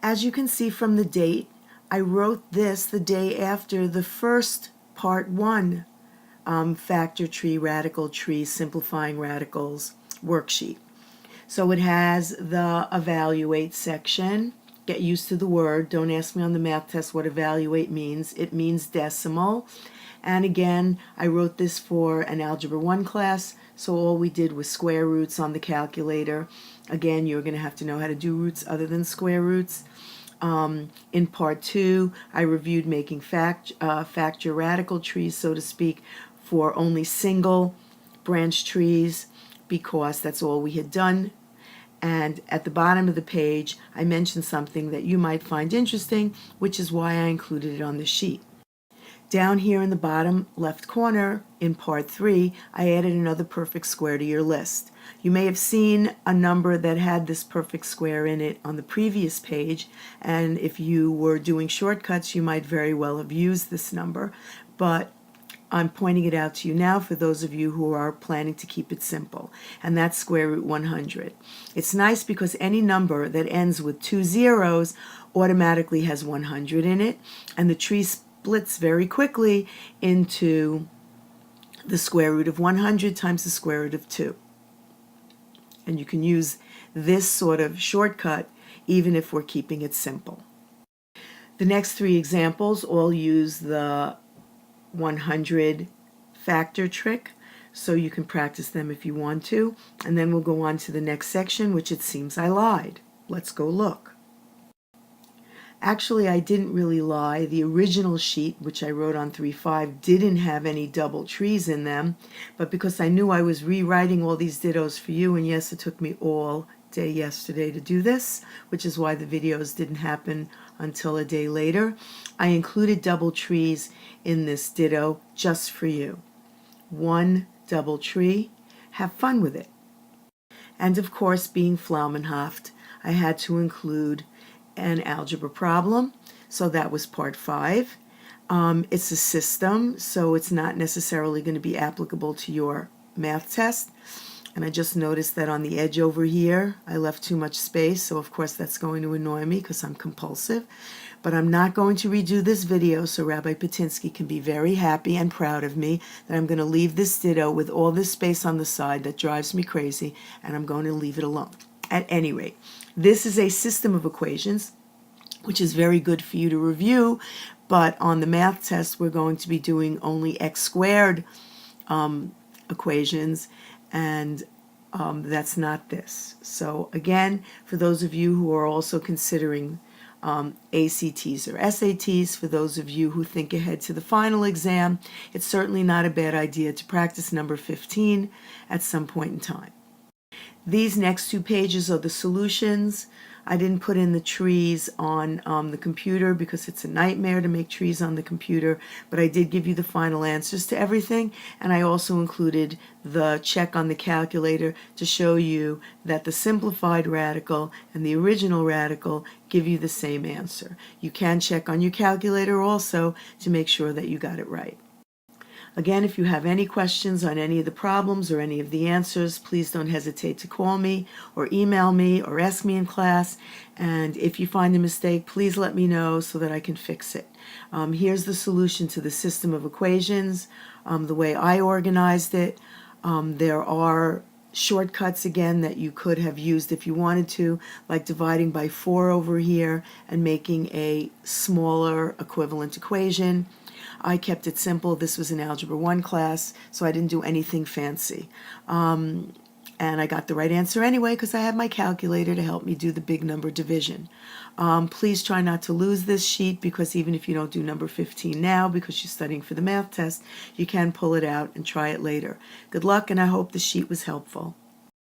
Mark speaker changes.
Speaker 1: As you can see from the date, I wrote this the day after the first part 1 factor tree, radical tree, simplifying radicals worksheet. So it has the evaluate section. Get used to the word. Don't ask me on the math test what evaluate means. It means decimal. And again, I wrote this for an Algebra 1 class, so all we did was square roots on the calculator. Again, you're going to have to know how to do roots other than square roots. In part 2, I reviewed making factor radical trees, so to speak, for only single branch trees, because that's all we had done. And at the bottom of the page, I mentioned something that you might find interesting, which is why I included it on the sheet. Down here in the bottom left corner, in part 3, I added another perfect square to your list. You may have seen a number that had this perfect square in it on the previous page, and if you were doing shortcuts, you might very well have used this number, but I'm pointing it out to you now for those of you who are planning to keep it simple, and that's square root 100. It's nice because any number that ends with 2 zeros automatically has 100 in it, and the tree splits very quickly into the square root of 100 times the square root of 2. And you can use this sort of shortcut even if we're keeping it simple. The next 3 examples all use the 100 factor trick, so you can practice them if you want to, and then we'll go on to the next section, which it seems I lied. Let's go look. Actually, I didn't really lie. The original sheet, which I wrote on 3-5, didn't have any double trees in them, but because I knew I was rewriting all these dittos for you, and yes, it took me all day yesterday to do this, which is why the videos didn't happen until a day later, I included double trees in this ditto just for you. 1 double tree. Have fun with it. And of course, being Flaumenhaft, I had to include an algebra problem, so that was part 5. It's a system, so it's not necessarily going to be applicable to your math test. And I just noticed that on the edge over here, I left too much space, so of course that's going to annoy me because I'm compulsive. But I'm not going to redo this video, so Rabbi Patinsky can be very happy and proud of me that I'm going to leave this ditto with all this space on the side that drives me crazy, and I'm going to leave it alone. At any rate, this is a system of equations, which is very good for you to review, but on the math test we're going to be doing only x squared equations, and that's not this. So again, for those of you who are also considering ACTs or SATs, for those of you who think ahead to the final exam, it's certainly not a bad idea to practice number 15 at some point in time. These next 2 pages are the solutions. I didn't put in the trees on the computer because it's a nightmare to make trees on the computer, but I did give you the final answers to everything, and I also included the check on the calculator to show you that the simplified radical and the original radical give you the same answer. You can check on your calculator also to make sure that you got it right. Again, if you have any questions on any of the problems or any of the answers, please don't hesitate to call me or email me or ask me in class. And if you find a mistake, please let me know so that I can fix it. Here's the solution to the system of equations, the way I organized it. There are shortcuts again that you could have used if you wanted to, like dividing by 4 over here and making a smaller equivalent equation. I kept it simple. This was an Algebra 1 class, so I didn't do anything fancy. And I got the right answer anyway because I had my calculator to help me do the big number division. Please try not to lose this sheet, because even if you don't do number 15 now because you're studying for the math test, you can pull it out and try it later. Good luck, and I hope the sheet was helpful.